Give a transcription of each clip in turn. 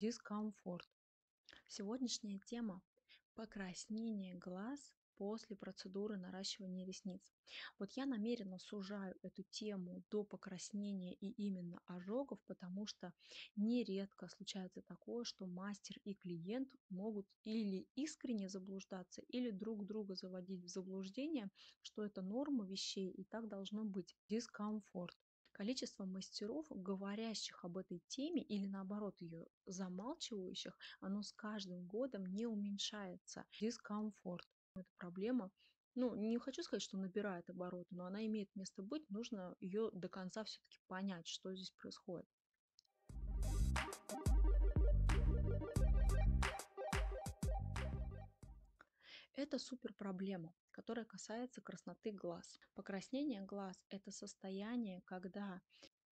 Дискомфорт. Сегодняшняя тема — покраснение глаз после процедуры наращивания ресниц. Вот я намеренно сужаю эту тему до покраснения и именно ожогов, потому что нередко случается такое, что мастер и клиент могут или искренне заблуждаться, или друг друга заводить в заблуждение, что это норма вещей и так должно быть. Дискомфорт. Количество мастеров, говорящих об этой теме или наоборот ее замалчивающих, оно с каждым годом не уменьшается. Дискомфорт. Это проблема, ну, не хочу сказать, что набирает обороты, но она имеет место быть, нужно ее до конца все-таки понять, что здесь происходит. Это супер проблема, которая касается красноты глаз. Покраснение глаз — это состояние, когда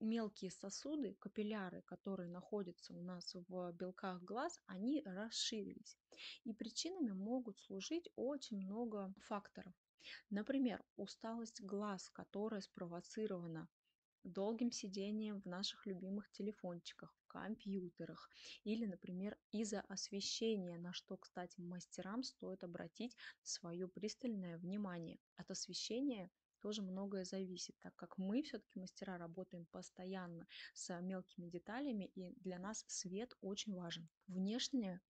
мелкие сосуды, капилляры, которые находятся у нас в белках глаз, они расширились. И причинами могут служить очень много факторов. Например, усталость глаз, которая спровоцирована долгим сидением в наших любимых телефончиках, в компьютерах или, например, из-за освещения, на что, кстати, мастерам стоит обратить свое пристальное внимание. От освещения тоже многое зависит, так как мы все-таки мастера работаем постоянно с мелкими деталями, и для нас свет очень важен. Внешнее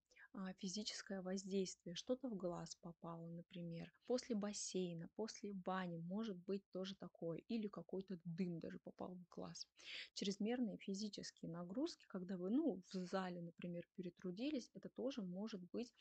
физическое воздействие, что-то в глаз попало, например, после бассейна, после бани может быть тоже такое, или какой-то дым даже попал в глаз. Чрезмерные физические нагрузки, когда вы, ну, в зале, например, перетрудились, это тоже может быть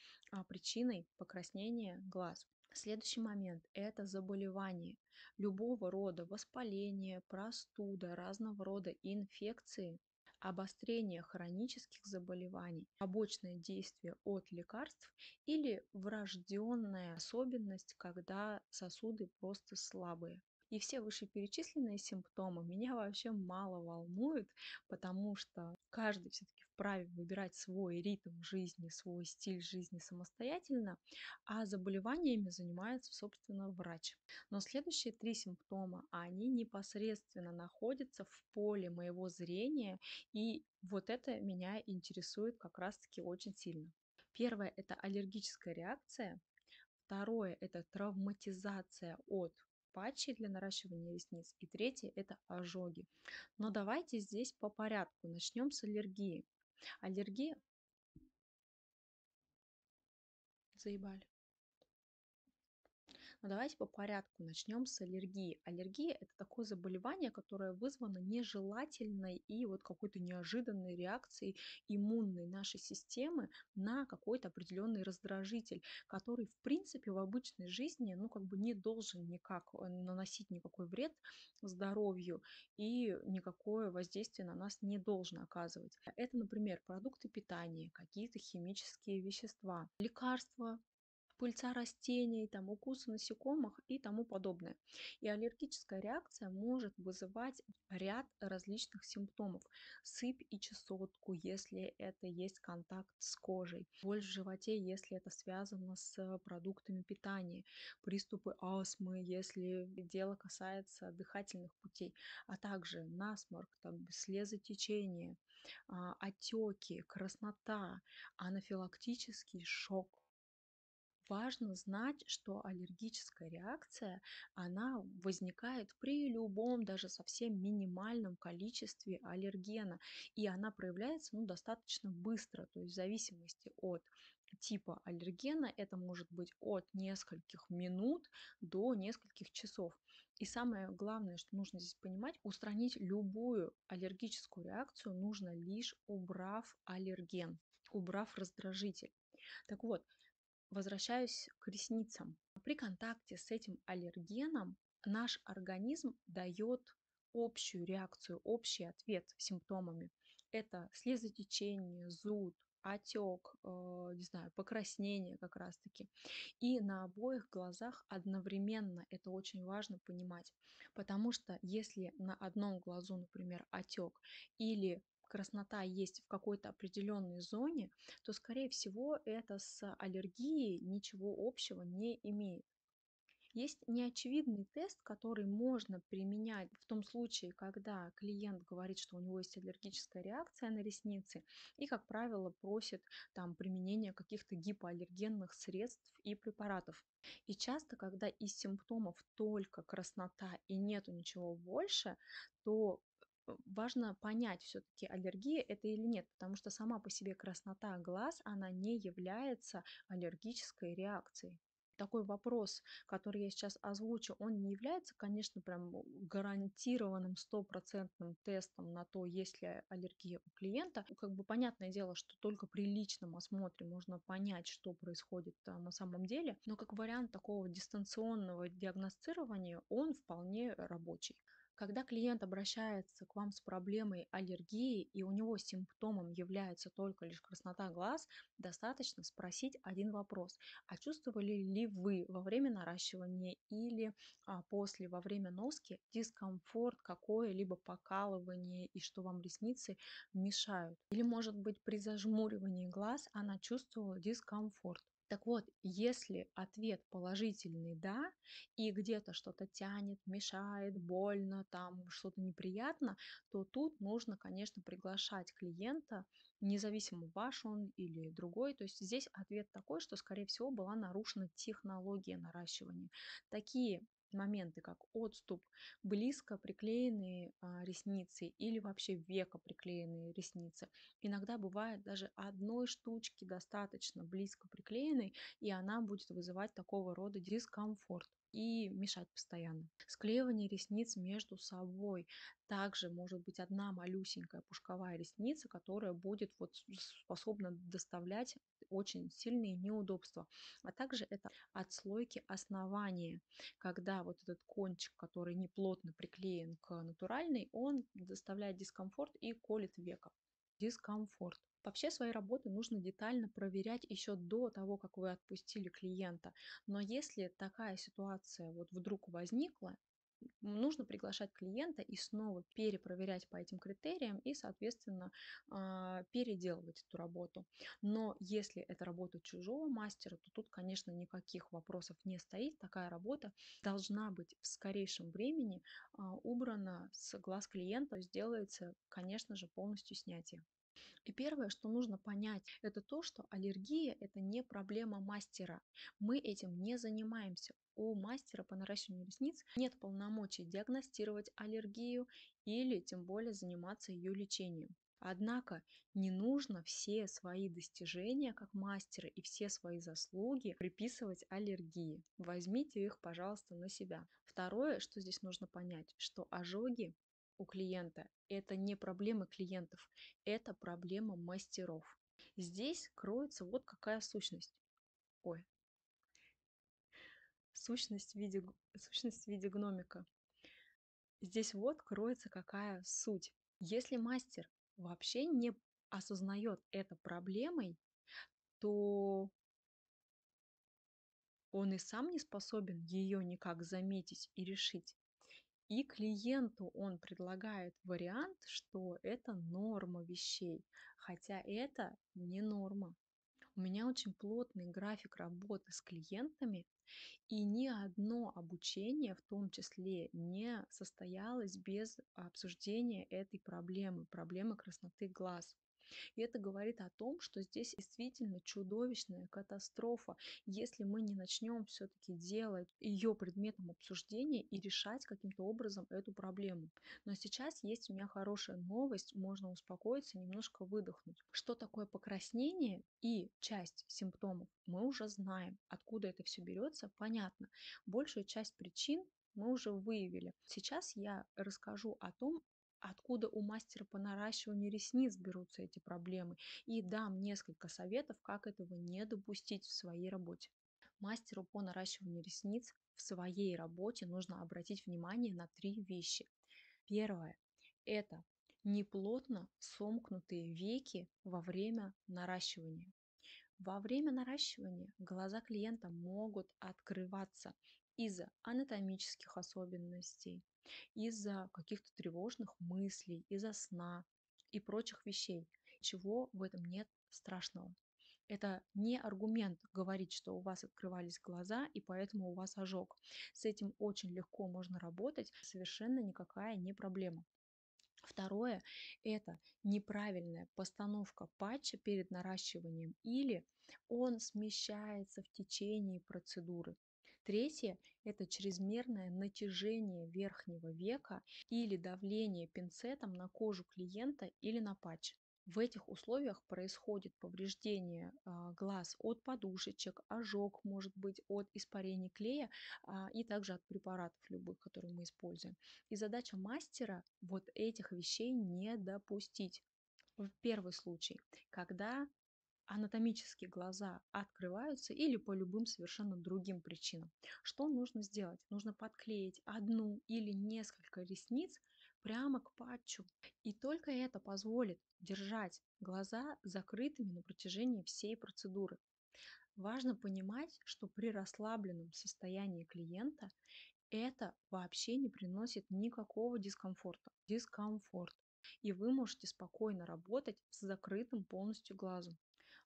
причиной покраснения глаз. Следующий момент — это заболевание. Любого рода воспаление, простуда, разного рода инфекции, обострение хронических заболеваний, побочное действие от лекарств или врожденная особенность, когда сосуды просто слабые. И все вышеперечисленные симптомы меня вообще мало волнуют, потому что каждый все-таки вправе выбирать свой ритм жизни, свой стиль жизни самостоятельно, а заболеваниями занимается, собственно, врач. Но следующие три симптома, они непосредственно находятся в поле моего зрения, и вот это меня интересует как раз-таки очень сильно. Первое — это аллергическая реакция. Второе — это травматизация от патчей для наращивания ресниц. И третье — это ожоги. Но давайте здесь по порядку. Начнем с аллергии. Аллергия... Заебали. Но давайте по порядку начнем с аллергии. Аллергия — это такое заболевание, которое вызвано нежелательной и вот какой-то неожиданной реакцией иммунной нашей системы на какой-то определенный раздражитель, который в принципе в обычной жизни, ну, как бы не должен никак наносить никакой вред здоровью и никакое воздействие на нас не должен оказывать. Это, например, продукты питания, какие-то химические вещества, лекарства, пыльца растений, там, укусы насекомых и тому подобное. И аллергическая реакция может вызывать ряд различных симптомов. Сыпь и чесотку, если это есть контакт с кожей. Боль в животе, если это связано с продуктами питания. Приступы астмы, если дело касается дыхательных путей. А также насморк, там, слезотечение, отеки, краснота, анафилактический шок. Важно знать, что аллергическая реакция, она возникает при любом, даже совсем минимальном количестве аллергена. И она проявляется, ну, достаточно быстро, то есть в зависимости от типа аллергена это может быть от нескольких минут до нескольких часов. И самое главное, что нужно здесь понимать, устранить любую аллергическую реакцию нужно лишь убрав аллерген, убрав раздражитель. Так вот, возвращаюсь к ресницам. При контакте с этим аллергеном наш организм дает общую реакцию, общий ответ симптомами. Это слезотечение, зуд, отек, не знаю, покраснение как раз-таки. И на обоих глазах одновременно это очень важно понимать, потому что если на одном глазу, например, отек или краснота есть в какой-то определенной зоне, то, скорее всего, это с аллергией ничего общего не имеет. Есть неочевидный тест, который можно применять в том случае, когда клиент говорит, что у него есть аллергическая реакция на ресницы, и, как правило, просит там применения каких-то гипоаллергенных средств и препаратов. И часто, когда из симптомов только краснота и нету ничего больше, то важно понять, все-таки аллергия это или нет, потому что сама по себе краснота глаз, она не является аллергической реакцией. Такой вопрос, который я сейчас озвучу, он не является, конечно, прям гарантированным стопроцентным тестом на то, есть ли аллергия у клиента. Как бы понятное дело, что только при личном осмотре можно понять, что происходит на самом деле, но как вариант такого дистанционного диагностирования он вполне рабочий. Когда клиент обращается к вам с проблемой аллергии и у него симптомом является только лишь краснота глаз, достаточно спросить один вопрос. А чувствовали ли вы во время наращивания или после, во время носки, дискомфорт, какое-либо покалывание и что вам ресницы мешают? Или, может быть, при зажмуривании глаз она чувствовала дискомфорт? Так вот, если ответ положительный «да», и где-то что-то тянет, мешает, больно, там что-то неприятно, то тут нужно, конечно, приглашать клиента, независимо ваш он или другой. То есть здесь ответ такой, что, скорее всего, была нарушена технология наращивания. Такие моменты, как отступ, близко приклеенные ресницы или вообще века приклеенные ресницы. Иногда бывает даже одной штучки достаточно близко приклеенной, и она будет вызывать такого рода дискомфорт и мешать постоянно. Склеивание ресниц между собой. Также может быть одна малюсенькая пушковая ресница, которая будет вот способна доставлять очень сильные неудобства. А также это отслойки основания, когда вот этот кончик, который не плотно приклеен к натуральной, он доставляет дискомфорт и колет веко. Дискомфорт. Вообще свои работы нужно детально проверять еще до того, как вы отпустили клиента. Но если такая ситуация вот вдруг возникла, нужно приглашать клиента и снова перепроверять по этим критериям и, соответственно, переделывать эту работу. Но если это работа чужого мастера, то тут, конечно, никаких вопросов не стоит. Такая работа должна быть в скорейшем времени убрана с глаз клиента. Сделается, конечно же, полностью снятие. И первое, что нужно понять, это то, что аллергия – это не проблема мастера. Мы этим не занимаемся. У мастера по наращиванию ресниц нет полномочий диагностировать аллергию или тем более заниматься ее лечением. Однако не нужно все свои достижения как мастера и все свои заслуги приписывать аллергии. Возьмите их, пожалуйста, на себя. Второе, что здесь нужно понять, что ожоги у клиента – это не проблемы клиентов, это проблема мастеров. Здесь кроется вот какая сущность. Ой, сущность в виде гномика. Здесь вот кроется какая суть. Если мастер вообще не осознает это проблемой, то он и сам не способен ее никак заметить и решить. И клиенту он предлагает вариант, что это норма вещей, хотя это не норма. У меня очень плотный график работы с клиентами, и ни одно обучение в том числе не состоялось без обсуждения этой проблемы, проблемы красноты глаз. И это говорит о том, что здесь действительно чудовищная катастрофа, если мы не начнем все-таки делать ее предметом обсуждения и решать каким-то образом эту проблему. Но сейчас есть у меня хорошая новость, можно успокоиться, немножко выдохнуть. Что такое покраснение и часть симптомов мы уже знаем. Откуда это все берется, понятно. Большую часть причин мы уже выявили. Сейчас я расскажу о том, откуда у мастера по наращиванию ресниц берутся эти проблемы, и дам несколько советов, как этого не допустить в своей работе. Мастеру по наращиванию ресниц в своей работе нужно обратить внимание на три вещи. Первое – это неплотно сомкнутые веки во время наращивания. Во время наращивания глаза клиента могут открываться из-за анатомических особенностей, из-за каких-то тревожных мыслей, из-за сна и прочих вещей. Чего в этом нет страшного. Это не аргумент говорить, что у вас открывались глаза и поэтому у вас ожог. С этим очень легко можно работать, совершенно никакая не проблема. Второе– это неправильная постановка патча перед наращиванием или он смещается в течение процедуры. Третье– это чрезмерное натяжение верхнего века или давление пинцетом на кожу клиента или на патч. В этих условиях происходит повреждение глаз от подушечек, ожог может быть от испарения клея и также от препаратов любых, которые мы используем. И задача мастера вот этих вещей не допустить. В первый случай, когда анатомические глаза открываются или по любым совершенно другим причинам. Что нужно сделать? Нужно подклеить одну или несколько ресниц прямо к патчу. И только это позволит держать глаза закрытыми на протяжении всей процедуры. Важно понимать, что при расслабленном состоянии клиента это вообще не приносит никакого дискомфорта. Дискомфорт. И вы можете спокойно работать с закрытым полностью глазом.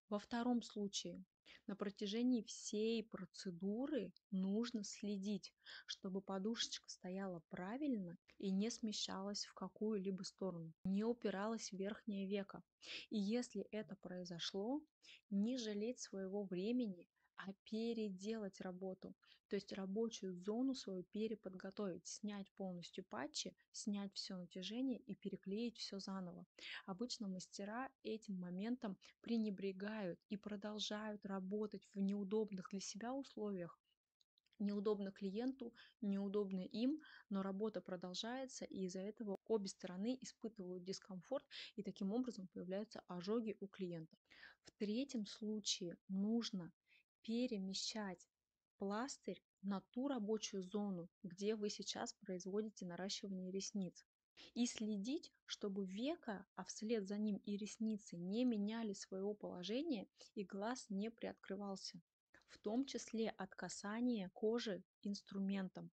Во втором случае на протяжении всей процедуры нужно следить, чтобы подушечка стояла правильно и не смещалась в какую-либо сторону, не упиралась в верхнее веко. И если это произошло, не жалеть своего времени, а переделать работу. То есть рабочую зону свою переподготовить, снять полностью патчи, снять все натяжение и переклеить все заново. Обычно мастера этим моментом пренебрегают и продолжают работать в неудобных для себя условиях. Неудобно клиенту, неудобно им, но работа продолжается, и из-за этого обе стороны испытывают дискомфорт, и таким образом появляются ожоги у клиента. В третьем случае нужно перемещать пластырь на ту рабочую зону, где вы сейчас производите наращивание ресниц. И следить, чтобы века, а вслед за ним и ресницы не меняли своего положения и глаз не приоткрывался, в том числе от касания кожи инструментом.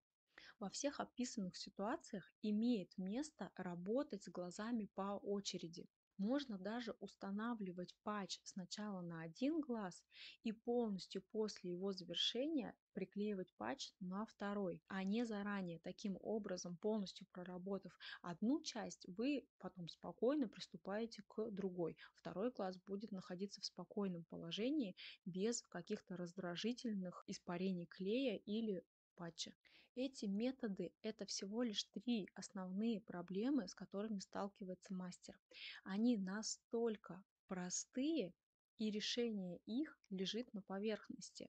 Во всех описанных ситуациях имеет место работать с глазами по очереди. Можно даже устанавливать патч сначала на один глаз и полностью после его завершения приклеивать патч на второй, а не заранее. Таким образом, полностью проработав одну часть, вы потом спокойно приступаете к другой. Второй глаз будет находиться в спокойном положении без каких-то раздражительных испарений клея или патча. Эти методы– это всего лишь три основные проблемы, с которыми сталкивается мастер. Они настолько простые, и решение их лежит на поверхности.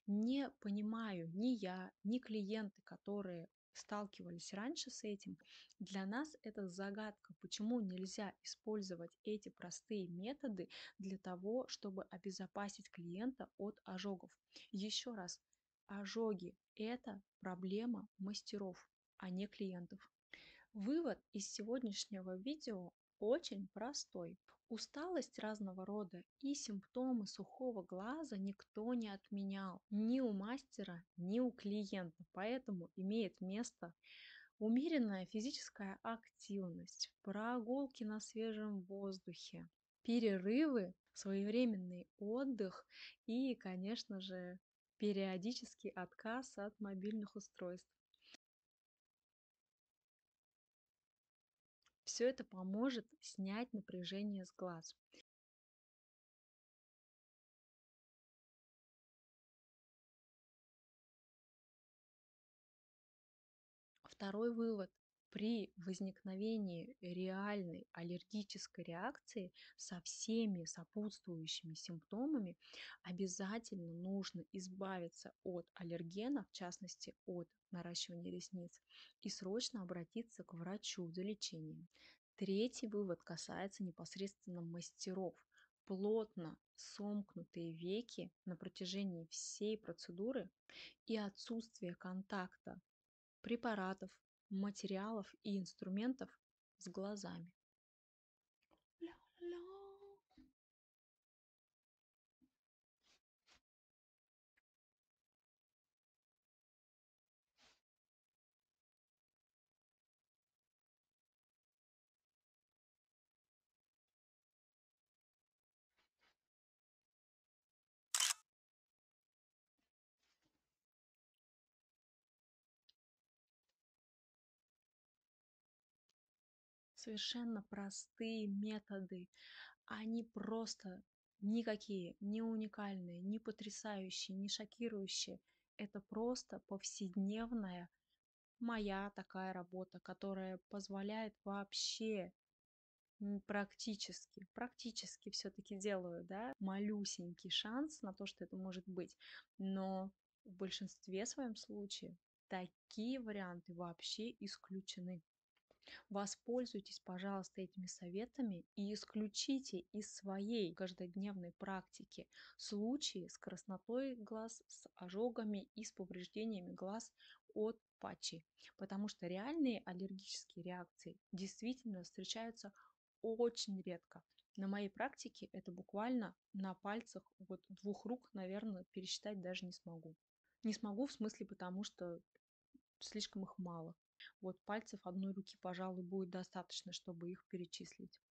Не понимаю ни я, ни клиенты, которые сталкивались раньше с этим, для нас это загадка, почему нельзя использовать эти простые методы для того, чтобы обезопасить клиента от ожогов. Еще раз, ожоги– это проблема мастеров, а не клиентов. Вывод из сегодняшнего видео очень простой. Усталость разного рода и симптомы сухого глаза никто не отменял ни у мастера, ни у клиента, поэтому имеет место умеренная физическая активность, прогулки на свежем воздухе, перерывы, своевременный отдых и, конечно же, периодический отказ от мобильных устройств. Все это поможет снять напряжение с глаз. Второй вывод. При возникновении реальной аллергической реакции со всеми сопутствующими симптомами обязательно нужно избавиться от аллергена, в частности от наращивания ресниц, и срочно обратиться к врачу за лечением. Третий вывод касается непосредственно мастеров. Плотно сомкнутые веки на протяжении всей процедуры и отсутствие контакта препаратов, материалов и инструментов с глазами. Совершенно простые методы. Они просто никакие, не уникальные, не потрясающие, не шокирующие. Это просто повседневная моя такая работа, которая позволяет вообще практически все-таки делаю, да, малюсенький шанс на то, что это может быть. Но в большинстве своем случаев такие варианты вообще исключены. Воспользуйтесь, пожалуйста, этими советами и исключите из своей каждодневной практики случаи с краснотой глаз, с ожогами и с повреждениями глаз от патчей. Потому что реальные аллергические реакции действительно встречаются очень редко. На моей практике это буквально на пальцах вот 2 рук, наверное, пересчитать даже не смогу. Не смогу в смысле, потому что слишком их мало. Вот пальцев одной руки, пожалуй, будет достаточно, чтобы их перечислить.